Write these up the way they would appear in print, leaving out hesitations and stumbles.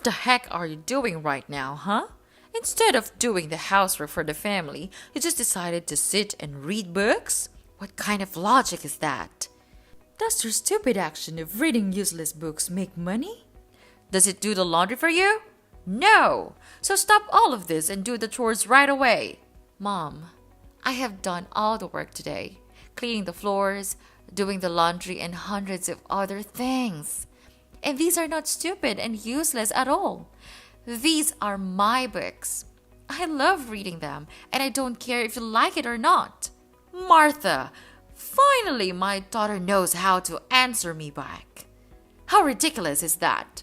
What the heck are you doing right now, huh? Instead of doing the housework for the family, you just decided to sit and read books? What kind of logic is that? Does your stupid action of reading useless books make money? Does it do the laundry for you? No! So stop all of this and do the chores right away. Mom, I have done all the work today. Cleaning the floors, doing the laundry, and hundreds of other things. And these are not stupid and useless at all. These are my books. I love reading them, and I don't care if you like it or not. Martha, finally my daughter knows how to answer me back. How ridiculous is that?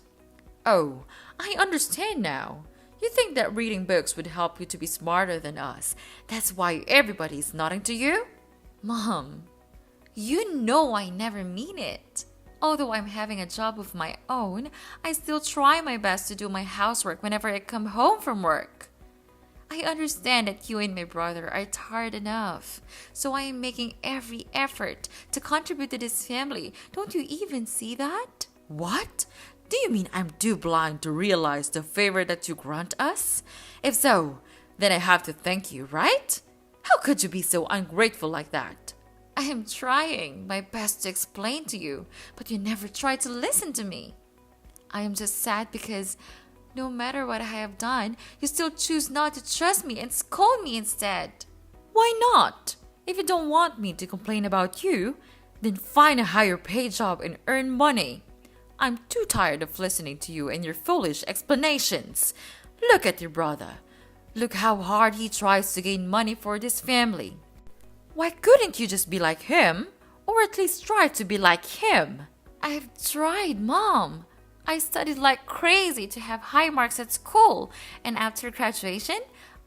Oh, I understand now. You think that reading books would help you to be smarter than us. That's why everybody is nodding to you? Mom, you know I never mean it. Although I'm having a job of my own, I still try my best to do my housework whenever I come home from work. I understand that you and my brother are tired enough, so I am making every effort to contribute to this family. Don't you even see that? What? Do you mean I'm too blind to realize the favor that you grant us? If so, then I have to thank you, right? How could you be so ungrateful like that? I am trying my best to explain to you, but you never try to listen to me. I am just sad because no matter what I have done, you still choose not to trust me and scold me instead. Why not? If you don't want me to complain about you, then find a higher paid job and earn money. I'm too tired of listening to you and your foolish explanations. Look at your brother. Look how hard he tries to gain money for this family. Why couldn't you just be like him? Or at least try to be like him? I've tried, Mom. I studied like crazy to have high marks at school, and after graduation,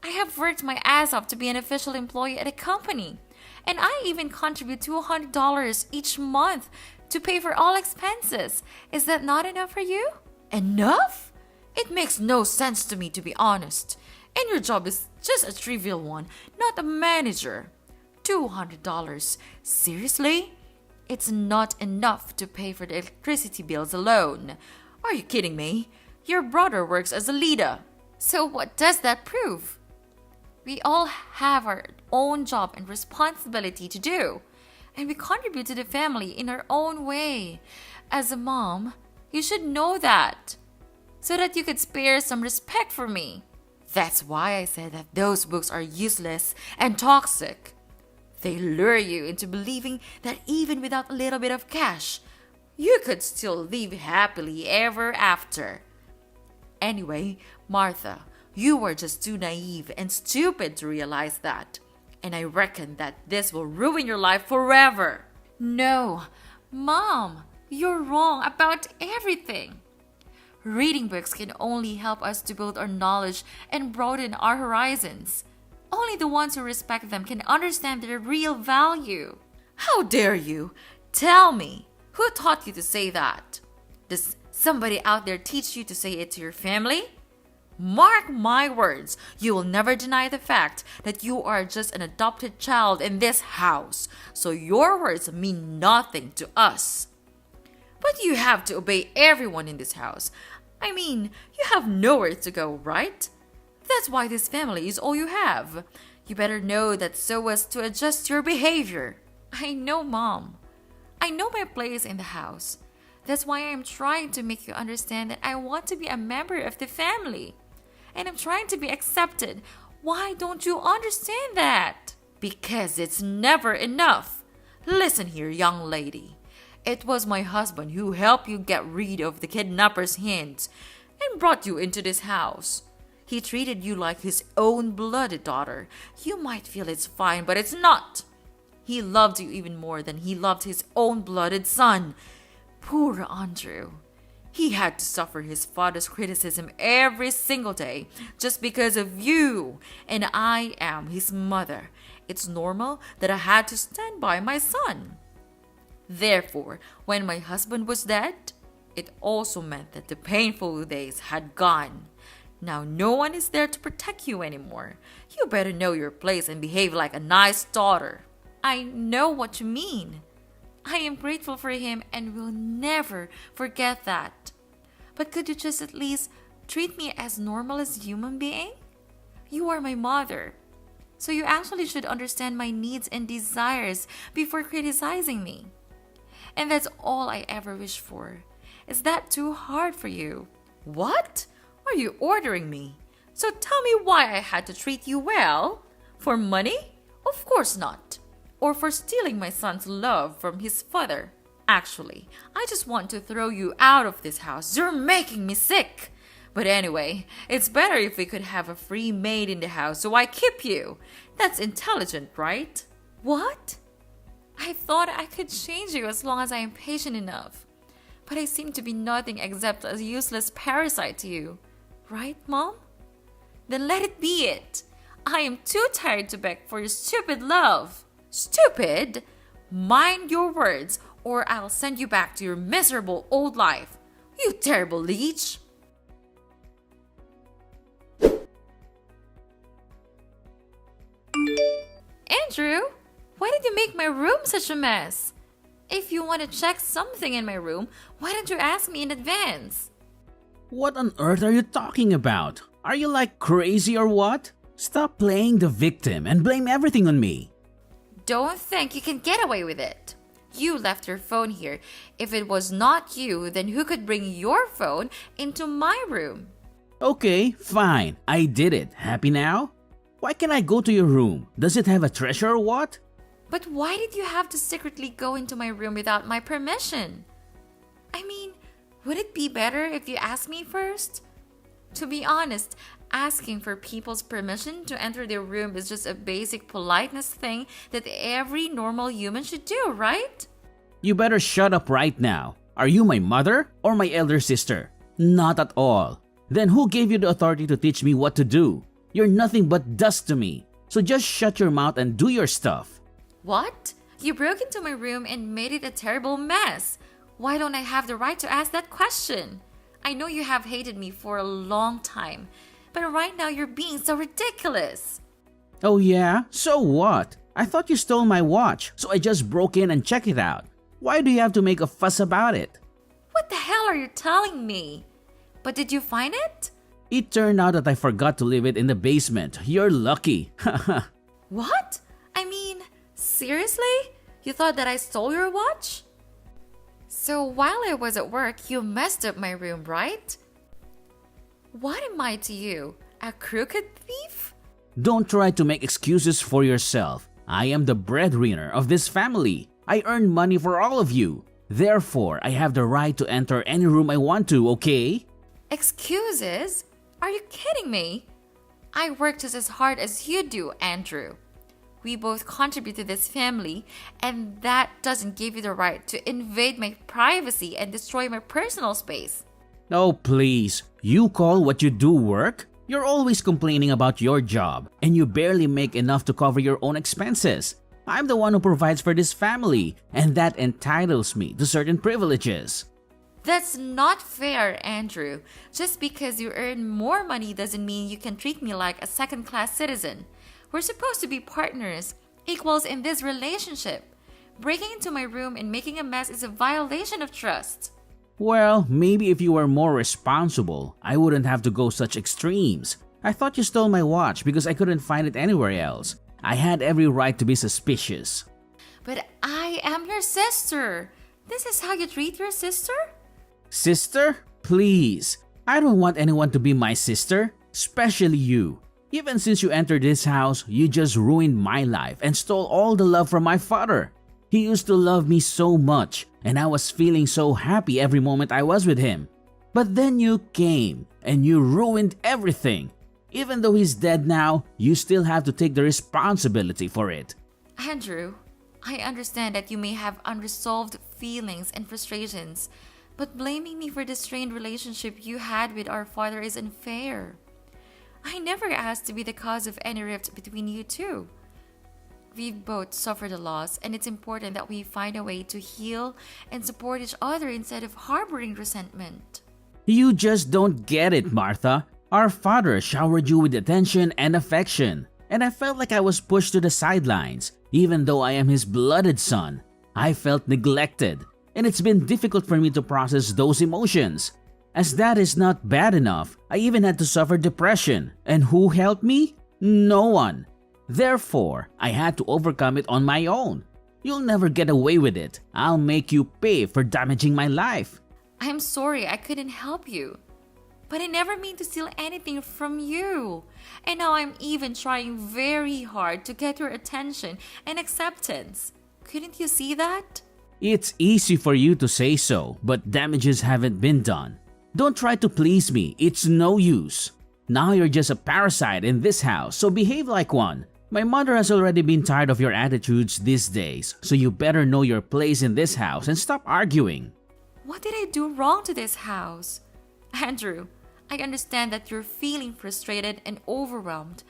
I have worked my ass off to be an official employee at a company. And I even contribute $200 each month to pay for all expenses. Is that not enough for you? Enough? It makes no sense to me, to be honest. And your job is just a trivial one, not a manager. $200. Seriously? It's not enough to pay for the electricity bills alone. Are you kidding me? Your brother works as a leader. So what does that prove? We all have our own job and responsibility to do. And we contribute to the family in our own way. As a mom, you should know that. So that you could spare some respect for me. That's why I said that those books are useless and toxic. They lure you into believing that even without a little bit of cash, you could still live happily ever after. Anyway, Martha, you were just too naive and stupid to realize that. And I reckon that this will ruin your life forever. No, Mom, you're wrong about everything. Reading books can only help us to build our knowledge and broaden our horizons. Only the ones who respect them can understand their real value. How dare you? Tell me, who taught you to say that? Does somebody out there teach you to say it to your family? Mark my words, you will never deny the fact that you are just an adopted child in this house, so your words mean nothing to us. But you have to obey everyone in this house. I mean, you have nowhere to go, right? That's why this family is all you have. You better know that so as to adjust your behavior. I know, Mom. I know my place in the house. That's why I'm trying to make you understand that I want to be a member of the family. And I'm trying to be accepted. Why don't you understand that? Because it's never enough. Listen here, young lady. It was my husband who helped you get rid of the kidnapper's hands and brought you into this house. He treated you like his own blooded daughter. You might feel it's fine, but it's not. He loved you even more than he loved his own blooded son. Poor Andrew. He had to suffer his father's criticism every single day just because of you. And I am his mother. It's normal that I had to stand by my son. Therefore, when my husband was dead, it also meant that the painful days had gone. Now no one is there to protect you anymore. You better know your place and behave like a nice daughter. I know what you mean. I am grateful for him and will never forget that. But could you just at least treat me as normal as a human being? You are my mother. So you actually should understand my needs and desires before criticizing me. And that's all I ever wish for. Is that too hard for you? What? Are you ordering me? So tell me why I had to treat you well? For money? Of course not. Or for stealing my son's love from his father? Actually, I just want to throw you out of this house. You're making me sick. But anyway, it's better if we could have a free maid in the house, so I keep you. That's intelligent, right? What? I thought I could change you as long as I am patient enough. But I seem to be nothing except a useless parasite to you. Right, Mom? Then let it be it. I am too tired to beg for your stupid love. Stupid? Mind your words, or I'll send you back to your miserable old life. You terrible leech. Andrew, why did you make my room such a mess? If you want to check something in my room, why don't you ask me in advance? What on earth are you talking about? Are you like crazy or what? Stop playing the victim and blame everything on me. Don't think you can get away with it. You left your phone here. If it was not you, then who could bring your phone into my room? Okay, fine. I did it. Happy now? Why can't I go to your room? Does it have a treasure or what? But why did you have to secretly go into my room without my permission? I mean, would it be better if you asked me first? To be honest, asking for people's permission to enter their room is just a basic politeness thing that every normal human should do, right? You better shut up right now. Are you my mother or my elder sister? Not at all. Then who gave you the authority to teach me what to do? You're nothing but dust to me. So just shut your mouth and do your stuff. What? You broke into my room and made it a terrible mess. Why don't I have the right to ask that question? I know you have hated me for a long time, but right now you're being so ridiculous. Oh yeah? So what? I thought you stole my watch, so I just broke in and checked it out. Why do you have to make a fuss about it? What the hell are you telling me? But did you find it? It turned out that I forgot to leave it in the basement. You're lucky. What? I mean, seriously? You thought that I stole your watch? So while I was at work, you messed up my room, right? What am I to you? A crooked thief? Don't try to make excuses for yourself. I am the breadwinner of this family. I earn money for all of you. Therefore, I have the right to enter any room I want to, okay? Excuses? Are you kidding me? I work just as hard as you do, Andrew. We both contribute to this family, and that doesn't give you the right to invade my privacy and destroy my personal space. Oh, please. You call what you do work? You're always complaining about your job, and you barely make enough to cover your own expenses. I'm the one who provides for this family, and that entitles me to certain privileges. That's not fair, Andrew. Just because you earn more money doesn't mean you can treat me like a second-class citizen. We're supposed to be partners, equals in this relationship. Breaking into my room and making a mess is a violation of trust. Well, maybe if you were more responsible, I wouldn't have to go such extremes. I thought you stole my watch because I couldn't find it anywhere else. I had every right to be suspicious. But I am your sister. This is how you treat your sister? Sister? Please. I don't want anyone to be my sister, especially you. Even since you entered this house, you just ruined my life and stole all the love from my father. He used to love me so much, and I was feeling so happy every moment I was with him. But then you came, and you ruined everything. Even though he's dead now, you still have to take the responsibility for it. Andrew, I understand that you may have unresolved feelings and frustrations, but blaming me for the strained relationship you had with our father is unfair. I never asked to be the cause of any rift between you two. We've both suffered a loss, and it's important that we find a way to heal and support each other instead of harboring resentment. You just don't get it, Martha. Our father showered you with attention and affection, and I felt like I was pushed to the sidelines. Even though I am his blooded son, I felt neglected, and it's been difficult for me to process those emotions. As that is not bad enough, I even had to suffer depression. And who helped me? No one. Therefore, I had to overcome it on my own. You'll never get away with it. I'll make you pay for damaging my life. I'm sorry I couldn't help you. But I never mean to steal anything from you. And now I'm even trying very hard to get your attention and acceptance. Couldn't you see that? It's easy for you to say so, but damages haven't been done. Don't try to please me, it's no use. Now you're just a parasite in this house, so behave like one. My mother has already been tired of your attitudes these days, so you better know your place in this house and stop arguing. What did I do wrong to this house? Andrew, I understand that you're feeling frustrated and overwhelmed,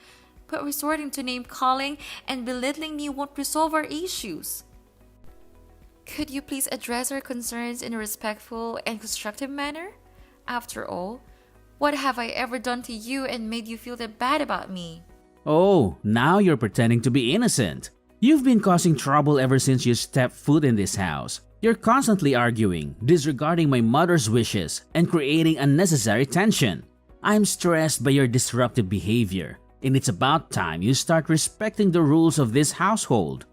but resorting to name-calling and belittling me won't resolve our issues. Could you please address our concerns in a respectful and constructive manner? After all, what have I ever done to you and made you feel that bad about me? Oh, now you're pretending to be innocent. You've been causing trouble ever since you stepped foot in this house. You're constantly arguing, disregarding my mother's wishes, and creating unnecessary tension. I'm stressed by your disruptive behavior, and it's about time you start respecting the rules of this household.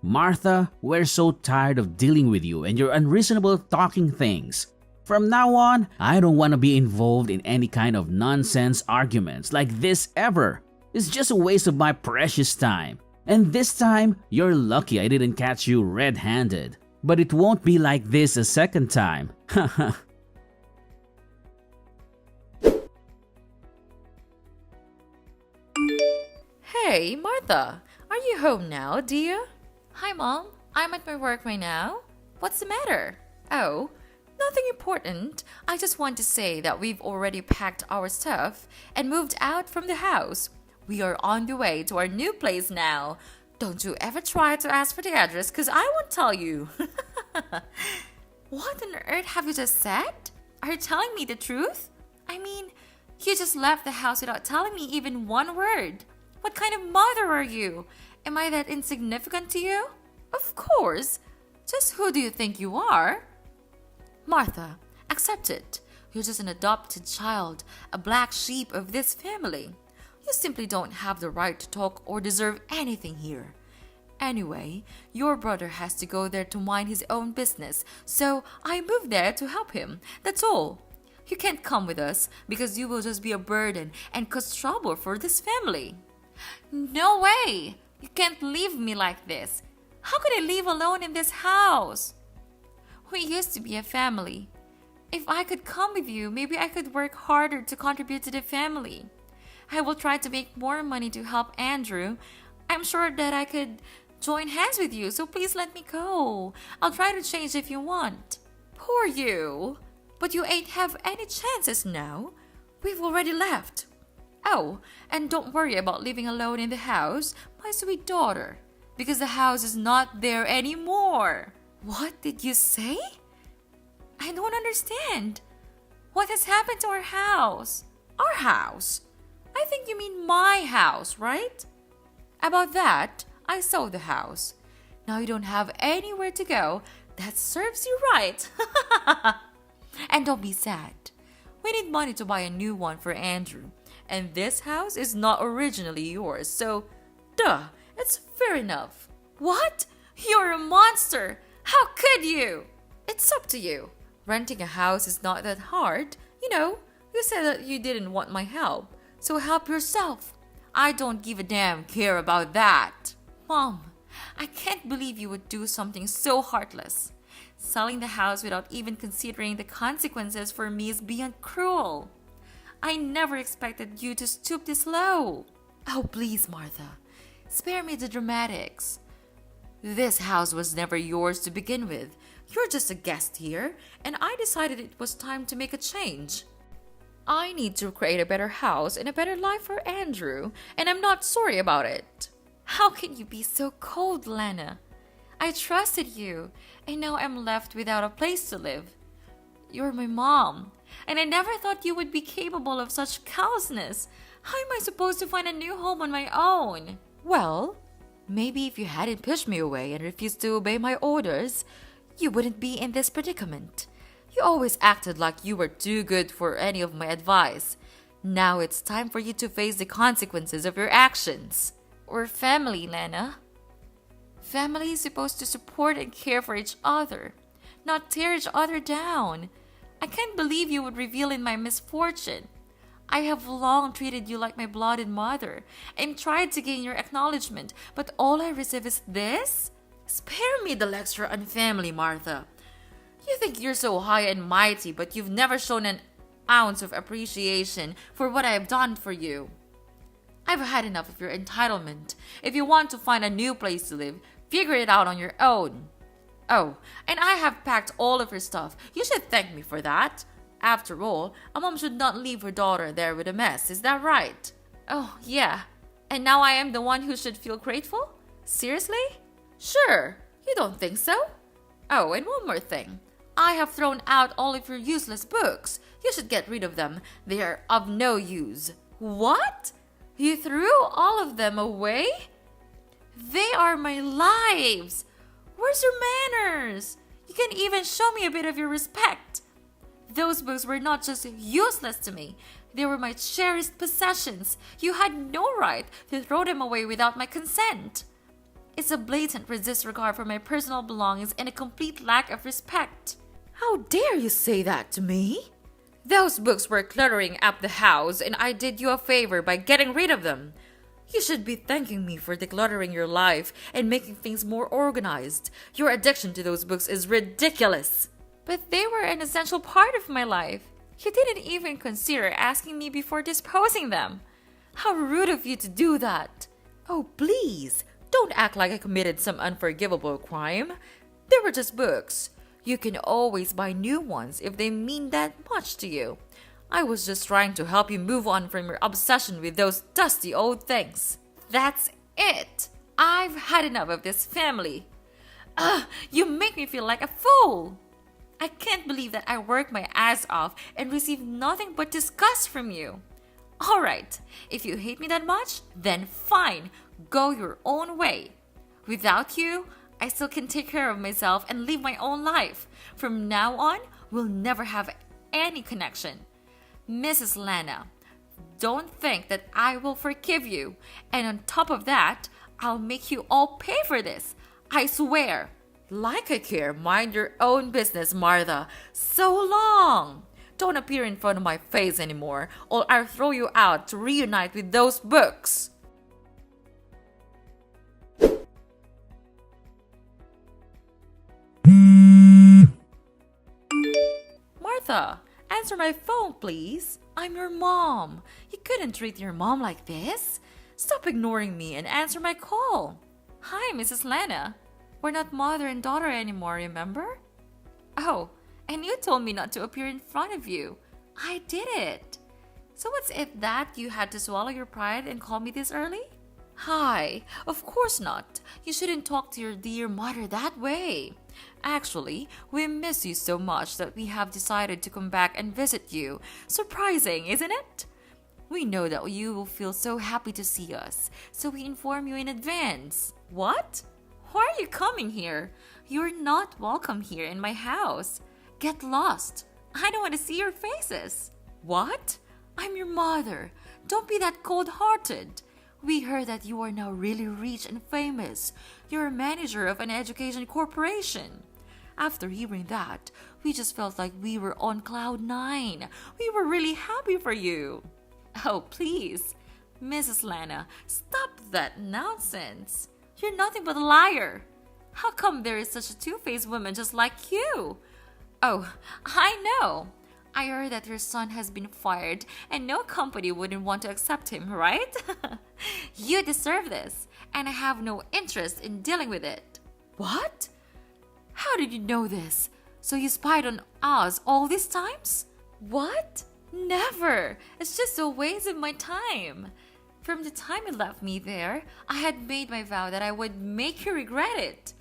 Martha, we're so tired of dealing with you and your unreasonable talking things. From now on, I don't want to be involved in any kind of nonsense arguments like this ever. It's just a waste of my precious time. And this time, you're lucky I didn't catch you red-handed. But it won't be like this a second time. Haha. Hey, Martha, are you home now, dear? Hi, Mom. I'm at my work right now. What's the matter? Oh, nothing important. I just want to say that we've already packed our stuff and moved out from the house. We are on the way to our new place now. Don't you ever try to ask for the address because I won't tell you. What on earth have you just said? Are you telling me the truth? I mean, you just left the house without telling me even one word. What kind of mother are you? Am I that insignificant to you? Of course. Just who do you think you are? Martha, accept it. You're just an adopted child, a black sheep of this family. You simply don't have the right to talk or deserve anything here. Anyway, your brother has to go there to mind his own business, so I moved there to help him. That's all. You can't come with us because you will just be a burden and cause trouble for this family. No way! You can't leave me like this. How could I live alone in this house? We used to be a family. If I could come with you, maybe I could work harder to contribute to the family. I will try to make more money to help Andrew. I'm sure that I could join hands with you, so please let me go. I'll try to change if you want. Poor you. But you ain't have any chances now. We've already left. Oh, and don't worry about living alone in the house, my sweet daughter, because the house is not there anymore. What did you say? I don't understand. What has happened to our house? Our house? I think you mean my house, right? About that, I sold the house. Now you don't have anywhere to go. That serves you right. And don't be sad. We need money to buy a new one for Andrew. And this house is not originally yours, so duh, it's fair enough. What? You're a monster! How could you? It's up to you. Renting a house is not that hard. You said that you didn't want my help, so help yourself. I don't give a damn care about that. Mom, I can't believe you would do something so heartless. Selling the house without even considering the consequences for me is beyond cruel. I never expected you to stoop this low. Oh, please, Martha. Spare me the dramatics. This house was never yours to begin with. You're just a guest here, and I decided it was time to make a change. I need to create a better house and a better life for Andrew, and I'm not sorry about it. How can you be so cold, Lana? I trusted you, and now I'm left without a place to live. You're my mom, and I never thought you would be capable of such callousness. How am I supposed to find a new home on my own? Well, maybe if you hadn't pushed me away and refused to obey my orders, you wouldn't be in this predicament. You always acted like you were too good for any of my advice. Now it's time for you to face the consequences of your actions. We're family, Lena. Family is supposed to support and care for each other, not tear each other down. I can't believe you would reveal in my misfortune. I have long treated you like my blooded mother and tried to gain your acknowledgement, but all I receive is this? Spare me the lecture on family, Martha. You think you're so high and mighty, but you've never shown an ounce of appreciation for what I have done for you. I've had enough of your entitlement. If you want to find a new place to live, figure it out on your own. Oh, and I have packed all of your stuff. You should thank me for that. After all, a mom should not leave her daughter there with a mess. Is that right? Oh, yeah. And now I am the one who should feel grateful? Seriously? Sure. You don't think so? Oh, and one more thing. I have thrown out all of your useless books. You should get rid of them. They are of no use. What? You threw all of them away? They are my lives. Where's your manners? You can even show me a bit of your respect. Those books were not just useless to me. They were my cherished possessions. You had no right to throw them away without my consent. It's a blatant disregard for my personal belongings and a complete lack of respect. How dare you say that to me? Those books were cluttering up the house, and I did you a favor by getting rid of them. You should be thanking me for decluttering your life and making things more organized. Your addiction to those books is ridiculous. But they were an essential part of my life. You didn't even consider asking me before disposing them. How rude of you to do that. Oh, please, don't act like I committed some unforgivable crime. They were just books. You can always buy new ones if they mean that much to you. I was just trying to help you move on from your obsession with those dusty old things. That's it. I've had enough of this family. You make me feel like a fool. I can't believe that I worked my ass off and received nothing but disgust from you. All right, if you hate me that much, then fine, go your own way. Without you, I still can take care of myself and live my own life. From now on, we'll never have any connection. Mrs. Lana, don't think that I will forgive you. And on top of that, I'll make you all pay for this. I swear. Like I care, mind your own business, Martha. So long. Don't appear in front of my face anymore, or I'll throw you out to reunite with those books. Martha, answer my phone, please. I'm your mom. You couldn't treat your mom like this. Stop ignoring me and answer my call. Hi, Mrs. Lana. We're not mother and daughter anymore, remember? Oh, and you told me not to appear in front of you. I did it. So what's it that you had to swallow your pride and call me this early? Hi, of course not. You shouldn't talk to your dear mother that way. Actually, we miss you so much that we have decided to come back and visit you. Surprising, isn't it? We know that you will feel so happy to see us, so we inform you in advance. What? Why are you coming here? You're not welcome here in my house. Get lost. I don't want to see your faces. What? I'm your mother. Don't be that cold-hearted. We heard that you are now really rich and famous. You're a manager of an education corporation. After hearing that, we just felt like we were on cloud nine. We were really happy for you. Oh, please. Mrs. Lana, stop that nonsense. You're nothing but a liar. How come there is such a two-faced woman just like you? Oh, I know. I heard that your son has been fired and no company wouldn't want to accept him, right? You deserve this, and I have no interest in dealing with it. What? How did you know this? So you spied on us all these times? What? Never. It's just a waste of my time. From the time you left me there, I had made my vow that I would make you regret it.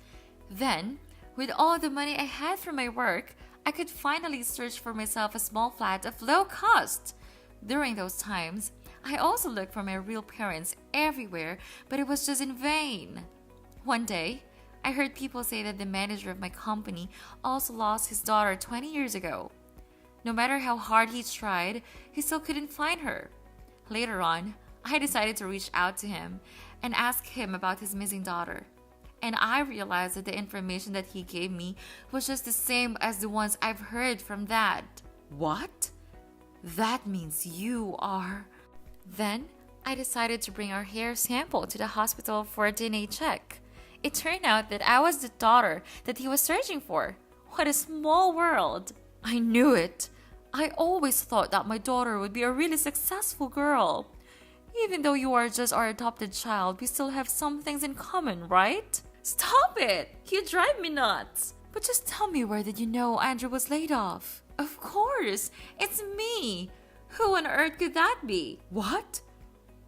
Then, with all the money I had from my work, I could finally search for myself a small flat of low cost. During those times, I also looked for my real parents everywhere, but it was just in vain. One day, I heard people say that the manager of my company also lost his daughter 20 years ago. No matter how hard he tried, he still couldn't find her. Later on, I decided to reach out to him and ask him about his missing daughter. And I realized that the information that he gave me was just the same as the ones I've heard from Dad. What? That means you are... Then, I decided to bring our hair sample to the hospital for a DNA check. It turned out that I was the daughter that he was searching for. What a small world. I knew it. I always thought that my daughter would be a really successful girl. Even though you are just our adopted child, we still have some things in common, right? Stop it! You drive me nuts! But just tell me, where did you know Andrew was laid off? Of course! It's me! Who on earth could that be? What?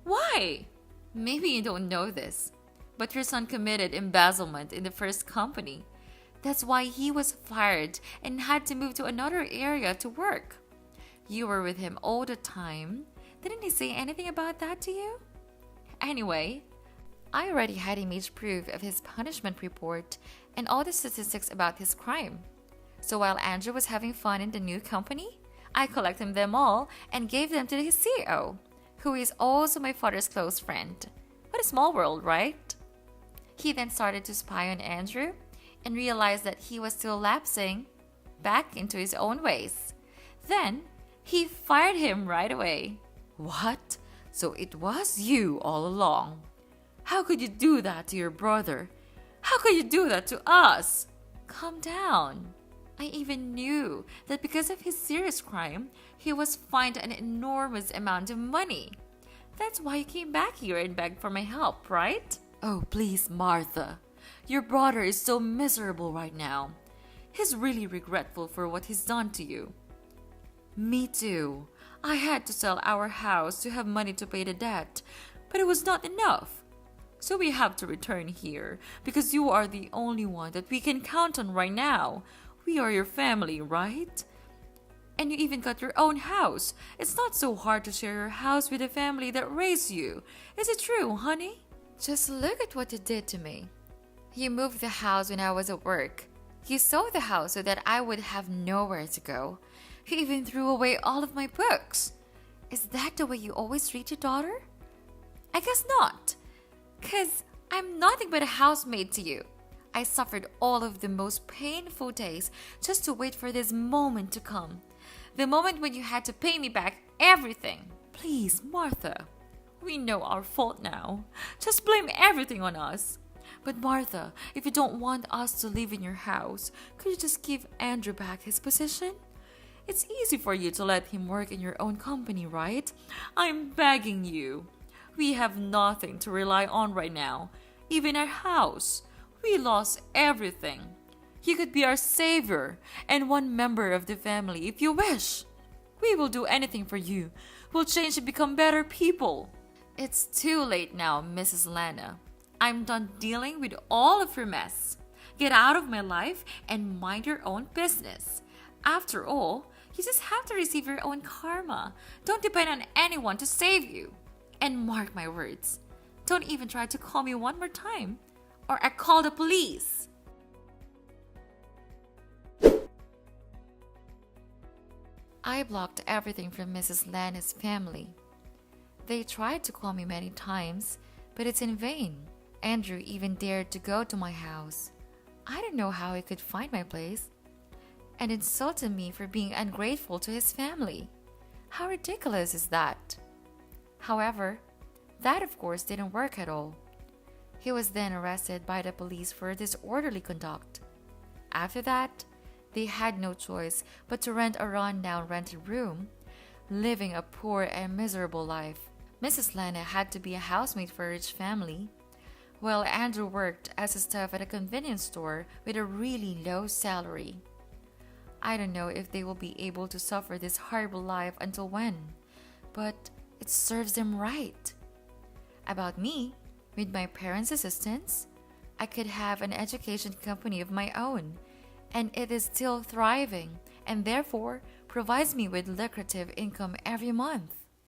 Why? Maybe you don't know this, but your son committed embezzlement in the first company. That's why he was fired and had to move to another area to work. You were with him all the time. Didn't he say anything about that to you? Anyway, I already had image proof of his punishment report and all the statistics about his crime. So while Andrew was having fun in the new company, I collected them all and gave them to his CEO, who is also my father's close friend. What a small world, right? He then started to spy on Andrew and realized that he was still lapsing back into his own ways. Then, he fired him right away. What? So it was you all along. How could you do that to your brother? How could you do that to us? Calm down. I even knew that because of his serious crime, he was fined an enormous amount of money. That's why you came back here and begged for my help, right? Oh, please, Martha. Your brother is so miserable right now. He's really regretful for what he's done to you. Me too. I had to sell our house to have money to pay the debt, but it was not enough. So we have to return here because you are the only one that we can count on right now. We are your family, right? And you even got your own house. It's not so hard to share your house with the family that raised you. Is it true, honey? Just look at what you did to me. You moved the house when I was at work. You sold the house so that I would have nowhere to go. You even threw away all of my books. Is that the way you always treat your daughter? I guess not. 'Cause I'm nothing but a housemaid to you. I suffered all of the most painful days just to wait for this moment to come. The moment when you had to pay me back everything. Please, Martha. We know our fault now. Just blame everything on us. But Martha, if you don't want us to live in your house, could you just give Andrew back his position? It's easy for you to let him work in your own company, right? I'm begging you. We have nothing to rely on right now. Even our house. We lost everything. You could be our savior and one member of the family if you wish. We will do anything for you. We'll change and become better people. It's too late now, Mrs. Lana. I'm done dealing with all of your mess. Get out of my life and mind your own business. After all, you just have to receive your own karma. Don't depend on anyone to save you. And mark my words, don't even try to call me one more time, or I call the police. I blocked everything from Mrs. Lana's family. They tried to call me many times, but it's in vain. Andrew even dared to go to my house. I don't know how he could find my place, and insulted me for being ungrateful to his family. How ridiculous is that? However, that of course didn't work at all. He was then arrested by the police for disorderly conduct. After that, they had no choice but to rent a run-down rented room, living a poor and miserable life. Mrs. Lana had to be a housemaid for a rich family, while Andrew worked as a staff at a convenience store with a really low salary. I don't know if they will be able to suffer this horrible life until when, but it serves them right. About me, with my parents' assistance, I could have an education company of my own, and it is still thriving and therefore provides me with lucrative income every month.